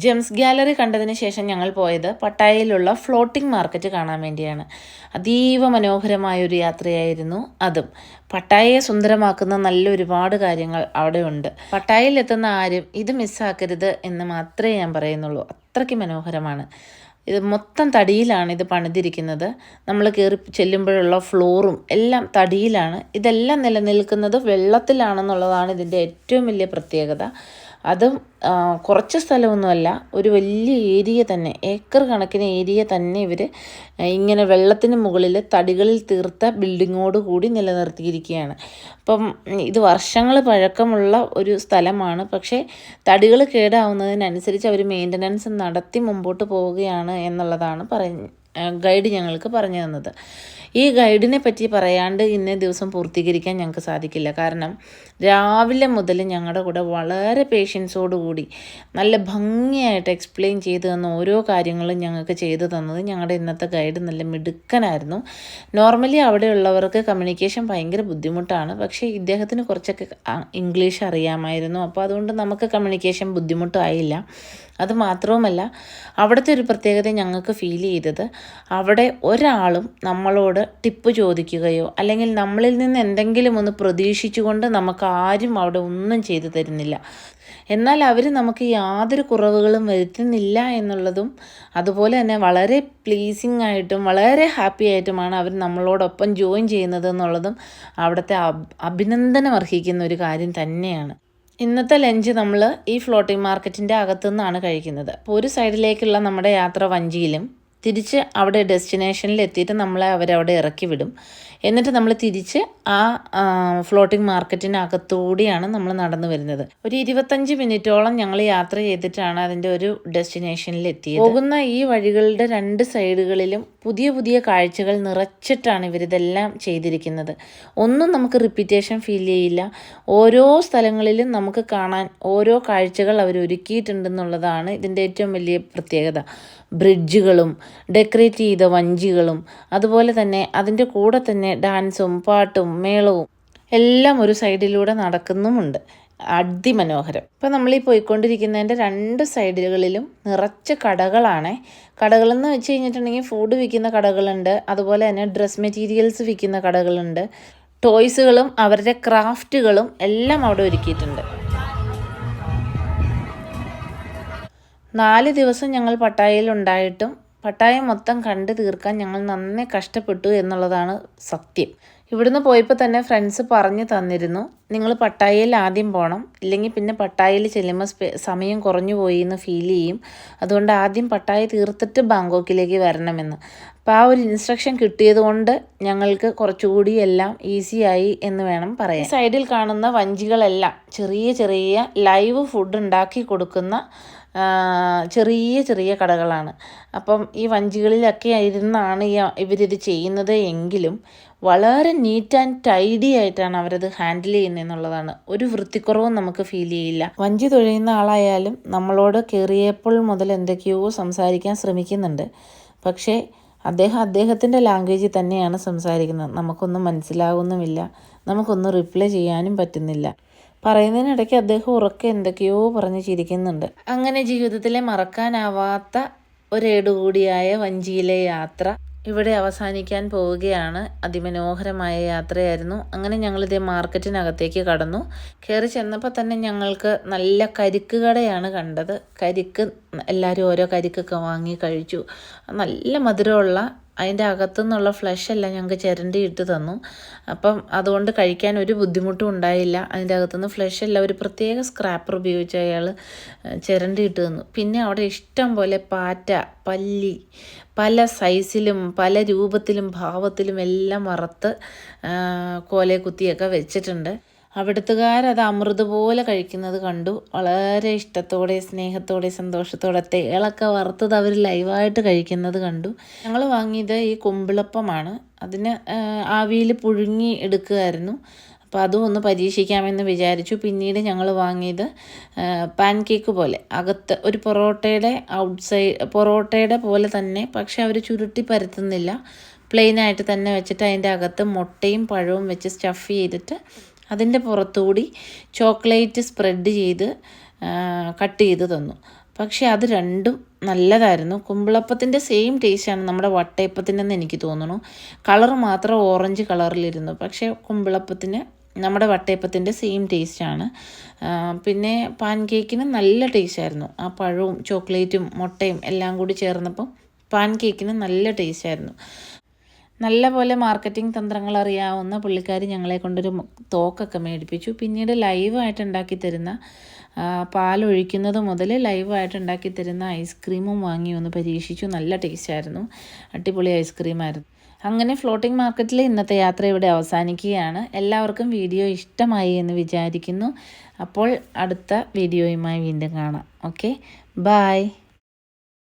Gems gallery കണ്ടതിന് ശേഷം ഞങ്ങൾ പോയത് പട്ടായയിലുള്ള ഫ്ലോട്ടിംഗ് മാർക്കറ്റ് കാണാൻ വേണ്ടിയാണ്. അതീവ മനോഹരമായൊരു യാത്രയായിരുന്നു അതും. പട്ടായയെ സുന്ദരമാക്കുന്ന നല്ല ഒരുപാട് കാര്യങ്ങൾ അവിടെ ഉണ്ട്. പട്ടായയിൽ എത്തുന്ന ആരും ഇത് മിസ്സാക്കരുത് എന്ന് മാത്രമേ ഞാൻ പറയുന്നുള്ളൂ. അത്രയ്ക്ക് മനോഹരമാണ്. ഇത് മൊത്തം തടിയിലാണ് ഇത് പണിതിരിക്കുന്നത്. നമ്മൾ കയറി ചെല്ലുമ്പോഴുള്ള ഫ്ലോറും എല്ലാം തടിയിലാണ്. ഇതെല്ലാം നിലനിൽക്കുന്നത് വെള്ളത്തിലാണെന്നുള്ളതാണ് ഇതിൻ്റെ ഏറ്റവും വലിയ പ്രത്യേകത. അതും കുറച്ച് സ്ഥലമൊന്നുമല്ല, ഒരു വലിയ ഏരിയ തന്നെ, ഏക്കർ കണക്കിന് ഏരിയ തന്നെ ഇവർ ഇങ്ങനെ വെള്ളത്തിന് മുകളിൽ തടികളിൽ തീർത്ത ബിൽഡിങ്ങോട് കൂടി നിലനിർത്തിയിരിക്കുകയാണ്. അപ്പം ഇത് വർഷങ്ങൾ പഴക്കമുള്ള ഒരു സ്ഥലമാണ്. പക്ഷേ തടികൾ കേടാവുന്നതിനനുസരിച്ച് അവർ മെയിൻ്റനൻസ് നടത്തി മുമ്പോട്ട് പോവുകയാണ് എന്നുള്ളതാണ് ഗൈഡ് ഞങ്ങൾക്ക് പറഞ്ഞു തന്നത്. ഈ ഗൈഡിനെ പറ്റി പറയാണ്ട് ഇന്നേ ദിവസം പൂർത്തീകരിക്കാൻ ഞങ്ങൾക്ക് സാധിക്കില്ല. കാരണം രാവിലെ മുതൽ ഞങ്ങളുടെ കൂടെ വളരെ പേഷ്യൻസോടുകൂടി നല്ല ഭംഗിയായിട്ട് എക്സ്പ്ലെയിൻ ചെയ്തു തന്ന ഓരോ കാര്യങ്ങളും ഞങ്ങൾക്ക് ചെയ്തു തന്നത് ഞങ്ങളുടെ ഇന്നത്തെ ഗൈഡ് നല്ല മിടുക്കനായിരുന്നു. നോർമലി അവിടെയുള്ളവർക്ക് കമ്മ്യൂണിക്കേഷൻ ഭയങ്കര ബുദ്ധിമുട്ടാണ്. പക്ഷേ ഇദ്ദേഹത്തിന് കുറച്ചൊക്കെ ഇംഗ്ലീഷ് അറിയാമായിരുന്നു. അപ്പോൾ അതുകൊണ്ട് നമുക്ക് കമ്മ്യൂണിക്കേഷൻ ബുദ്ധിമുട്ടായില്ല. അതുമാത്രവുമല്ല, അവിടുത്തെ ഒരു പ്രത്യേകത ഞങ്ങൾക്ക് ഫീൽ ചെയ്തത്, അവിടെ ഒരാളും നമ്മളോട് ടിപ്പ് ചോദിക്കുകയോ അല്ലെങ്കിൽ നമ്മളിൽ നിന്ന് എന്തെങ്കിലും ഒന്ന് പ്രതീക്ഷിച്ചുകൊണ്ട് നമുക്ക് ആരും അവിടെ ഒന്നും ചെയ്തു തരുന്നില്ല. എന്നാൽ അവർ നമുക്ക് യാതൊരു കുറവുകളും വരുത്തുന്നില്ല എന്നുള്ളതും, അതുപോലെ തന്നെ വളരെ പ്ലീസിങ് ആയിട്ടും വളരെ ഹാപ്പി ആയിട്ടുമാണ് അവർ നമ്മളോടൊപ്പം ജോയിൻ ചെയ്യുന്നത് എന്നുള്ളതും അവിടുത്തെ അഭിനന്ദനം അർഹിക്കുന്ന ഒരു കാര്യം തന്നെയാണ്. ഇന്നത്തെ ലഞ്ച് നമ്മൾ ഈ ഫ്ലോട്ടിംഗ് മാർക്കറ്റിൻ്റെ അകത്തുനിന്നാണ് കഴിക്കുന്നത്. അപ്പോൾ ഒരു സൈഡിലേക്കുള്ള നമ്മുടെ യാത്ര വഞ്ചിയിലും തിരിച്ച് അവിടെ ഡെസ്റ്റിനേഷനിൽ എത്തിയിട്ട് നമ്മളെ അവരവിടെ ഇറക്കി വിടും. എന്നിട്ട് നമ്മൾ തിരിച്ച് ആ ഫ്ലോട്ടിംഗ് മാർക്കറ്റിനകത്തൂടിയാണ് നമ്മൾ നടന്നു വരുന്നത്. ഒരു 25 മിനിറ്റോളം ഞങ്ങൾ യാത്ര ചെയ്തിട്ടാണ് അതിൻ്റെ ഒരു ഡെസ്റ്റിനേഷനിൽ എത്തിയത്. പോകുന്ന ഈ വഴികളുടെ 2 സൈഡുകളിലും പുതിയ പുതിയ കാഴ്ചകൾ നിറച്ചിട്ടാണ് ഇവരിതെല്ലാം ചെയ്തിരിക്കുന്നത്. ഒന്നും നമുക്ക് റിപ്പീറ്റേഷൻ ഫീൽ ചെയ്യില്ല. ഓരോ സ്ഥലങ്ങളിലും നമുക്ക് കാണാൻ ഓരോ കാഴ്ചകൾ അവർ ഒരുക്കിയിട്ടുണ്ടെന്നുള്ളതാണ് ഇതിൻ്റെ ഏറ്റവും വലിയ പ്രത്യേകത. ബ്രിഡ്ജുകളും ഡെക്കറേറ്റ് ചെയ്ത വഞ്ചികളും അതുപോലെ തന്നെ അതിൻ്റെ കൂടെ തന്നെ ഡാൻസും പാട്ടും മേളവും എല്ലാം ഒരു സൈഡിലൂടെ നടക്കുന്നുമുണ്ട്. അതിമനോഹരം. ഇപ്പം നമ്മളീ പോയിക്കൊണ്ടിരിക്കുന്നതിൻ്റെ 2 സൈഡുകളിലും നിറച്ച് കടകളാണ്. കടകളെന്ന് വെച്ച് കഴിഞ്ഞിട്ടുണ്ടെങ്കിൽ ഫുഡ് വിൽക്കുന്ന കടകളുണ്ട്, അതുപോലെ തന്നെ ഡ്രസ് മെറ്റീരിയൽസ് വിൽക്കുന്ന കടകളുണ്ട്, ടോയ്സുകളും അവരുടെ ക്രാഫ്റ്റുകളും എല്ലാം അവിടെ ഒരുക്കിയിട്ടുണ്ട്. 4 ദിവസം ഞങ്ങൾ പട്ടായയിൽ ഉണ്ടായിട്ടും പട്ടായ മൊത്തം കണ്ടു തീർക്കാൻ ഞങ്ങൾ നന്നേ കഷ്ടപ്പെട്ടു എന്നുള്ളതാണ് സത്യം. ഇവിടുന്ന് പോയപ്പോൾ തന്നെ ഫ്രണ്ട്സ് പറഞ്ഞു തന്നിരുന്നു, നിങ്ങൾ പട്ടായയിൽ ആദ്യം പോകണം, ഇല്ലെങ്കിൽ പിന്നെ പട്ടായയിൽ ചെല്ലുമ്പോൾ സമയം കുറഞ്ഞു പോയി എന്ന് ഫീൽ ചെയ്യും. അതുകൊണ്ട് ആദ്യം പട്ടായ തീർത്തിട്ട് ബാങ്കോക്കിലേക്ക് വരണമെന്ന്. അപ്പോൾ ആ ഒരു ഇൻസ്ട്രക്ഷൻ കിട്ടിയത് കൊണ്ട് ഞങ്ങൾക്ക് കുറച്ചുകൂടി എല്ലാം ഈസിയായി എന്ന് വേണം പറയാൻ. സൈഡിൽ കാണുന്ന വഞ്ചികളെല്ലാം ചെറിയ ചെറിയ ലൈവ് ഫുഡ് ഉണ്ടാക്കി കൊടുക്കുന്ന ചെറിയ ചെറിയ കടകളാണ്. അപ്പം ഈ വഞ്ചികളിലൊക്കെ ഇരുന്നാണ് ഇവരിത് ചെയ്യുന്നത് എങ്കിലും വളരെ നീറ്റ് ആൻഡ് ടൈഡി ആയിട്ടാണ് അവരത് ഹാൻഡിൽ ചെയ്യുന്നത് എന്നുള്ളതാണ്. ഒരു വൃത്തിക്കുറവും നമുക്ക് ഫീൽ ചെയ്യില്ല. വഞ്ചി തുഴയുന്ന ആളായാലും നമ്മളോട് കയറിയപ്പോൾ മുതൽ എന്തൊക്കെയോ സംസാരിക്കാൻ ശ്രമിക്കുന്നുണ്ട്. പക്ഷേ അദ്ദേഹത്തിൻ്റെ ലാംഗ്വേജിൽ തന്നെയാണ് സംസാരിക്കുന്നത്. നമുക്കൊന്നും മനസ്സിലാവുന്നുമില്ല, നമുക്കൊന്നും റിപ്ലൈ ചെയ്യാനും പറ്റുന്നില്ല. പറയുന്നതിനിടയ്ക്ക് അദ്ദേഹം ഉറക്കെ എന്തൊക്കെയോ പറഞ്ഞ് ചിരിക്കുന്നുണ്ട്. അങ്ങനെ ജീവിതത്തിലെ മറക്കാനാവാത്ത ഒരേടുകൂടിയായ വഞ്ചിയിലെ യാത്ര ഇവിടെ അവസാനിക്കാൻ പോവുകയാണ്. അതിമനോഹരമായ യാത്രയായിരുന്നു. അങ്ങനെ ഞങ്ങളിതേ മാർക്കറ്റിനകത്തേക്ക് കടന്നു. കയറി ചെന്നപ്പോൾ തന്നെ ഞങ്ങൾക്ക് നല്ല കരിക്ക് കടയാണ് കണ്ടത്. കരിക്ക് എല്ലാവരും ഓരോ കരിക്കൊക്കെ വാങ്ങി കഴിച്ചു. നല്ല മധുരമുള്ള, അതിൻ്റെ അകത്തുനിന്നുള്ള ഫ്ലഷ് എല്ലാം ഞങ്ങൾക്ക് ചിരണ്ടി ഇട്ട് തന്നു. അപ്പം അതുകൊണ്ട് കഴിക്കാൻ ഒരു ബുദ്ധിമുട്ടും ഉണ്ടായില്ല. അതിൻ്റെ അകത്തുനിന്ന് ഫ്ലഷ് എല്ലാം ഒരു പ്രത്യേക സ്ക്രാപ്പർ ഉപയോഗിച്ച് അയാൾ ചിരണ്ടി ഇട്ട് തന്നു. പിന്നെ അവിടെ ഇഷ്ടം പോലെ പാറ്റ, പല്ലി, പല സൈസിലും പല രൂപത്തിലും ഭാവത്തിലും എല്ലാം വറുത്ത് കോലെ കുത്തിയൊക്കെ വെച്ചിട്ടുണ്ട്. അവിടുത്തുകാരത് അമൃത് പോലെ കഴിക്കുന്നത് കണ്ടു. വളരെ ഇഷ്ടത്തോടെ സ്നേഹത്തോടെ സന്തോഷത്തോടെ തേളൊക്കെ വറുത്തത് അവർ ലൈവായിട്ട് കഴിക്കുന്നത് കണ്ടു. ഞങ്ങൾ വാങ്ങിയത് ഈ കുമ്പിളപ്പമാണ്. അതിന് ആവിയിൽ പുഴുങ്ങി എടുക്കുകയായിരുന്നു. അപ്പോൾ അതും ഒന്ന് പരീക്ഷിക്കാമെന്ന് വിചാരിച്ചു. പിന്നീട് ഞങ്ങൾ വാങ്ങിയത് പാൻ കേക്ക് പോലെ, അകത്ത് ഒരു പൊറോട്ടയുടെ പോലെ തന്നെ, പക്ഷെ അവർ ചുരുട്ടി പരത്തുന്നില്ല. പ്ലെയിനായിട്ട് തന്നെ വെച്ചിട്ട് അതിൻ്റെ അകത്ത് മുട്ടയും പഴവും വെച്ച് സ്റ്റഫ് ചെയ്തിട്ട് അതിൻ്റെ പുറത്തുകൂടി ചോക്ലേറ്റ് സ്പ്രെഡ് ചെയ്ത് കട്ട് ചെയ്ത് തന്നു. പക്ഷേ അത് രണ്ടും നല്ലതായിരുന്നു. കുമ്പിളപ്പത്തിൻ്റെ സെയിം ടേസ്റ്റാണ് നമ്മുടെ വട്ടയപ്പത്തിനെന്ന് എനിക്ക് തോന്നുന്നു. കളർ മാത്രം ഓറഞ്ച് കളറിലിരുന്നു. പക്ഷേ കുമ്പിളപ്പത്തിന് നമ്മുടെ വട്ടയപ്പത്തിൻ്റെ സെയിം ടേസ്റ്റാണ്. പിന്നെ പാൻ കേക്കിന് നല്ല ടേസ്റ്റായിരുന്നു. ആ പഴവും ചോക്ലേറ്റും മുട്ടയും എല്ലാം കൂടി ചേർന്നപ്പം പാൻ കേക്കിന് നല്ല ടേസ്റ്റായിരുന്നു. നല്ല പോലെ മാർക്കറ്റിംഗ് തന്ത്രങ്ങൾ അറിയാവുന്ന പുള്ളിക്കാരി ഞങ്ങളെ കൊണ്ടൊരു തോക്കൊക്കെ മേടിപ്പിച്ചു. പിന്നീട് ലൈവായിട്ട് ഉണ്ടാക്കി തരുന്ന പാലൊഴിക്കുന്നത് മുതൽ ലൈവായിട്ട് ഉണ്ടാക്കി തരുന്ന ഐസ്ക്രീമും വാങ്ങി ഒന്ന് പരീക്ഷിച്ചു. നല്ല ടേസ്റ്റായിരുന്നു. അടിപൊളി ഐസ്ക്രീമായിരുന്നു. അങ്ങനെ ഫ്ലോട്ടിംഗ് മാർക്കറ്റിലെ ഇന്നത്തെ യാത്ര ഇവിടെ അവസാനിക്കുകയാണ്. എല്ലാവർക്കും വീഡിയോ ഇഷ്ടമായി എന്ന് വിചാരിക്കുന്നു. അപ്പോൾ അടുത്ത വീഡിയോയുമായി വീണ്ടും കാണാം. Okay, bye.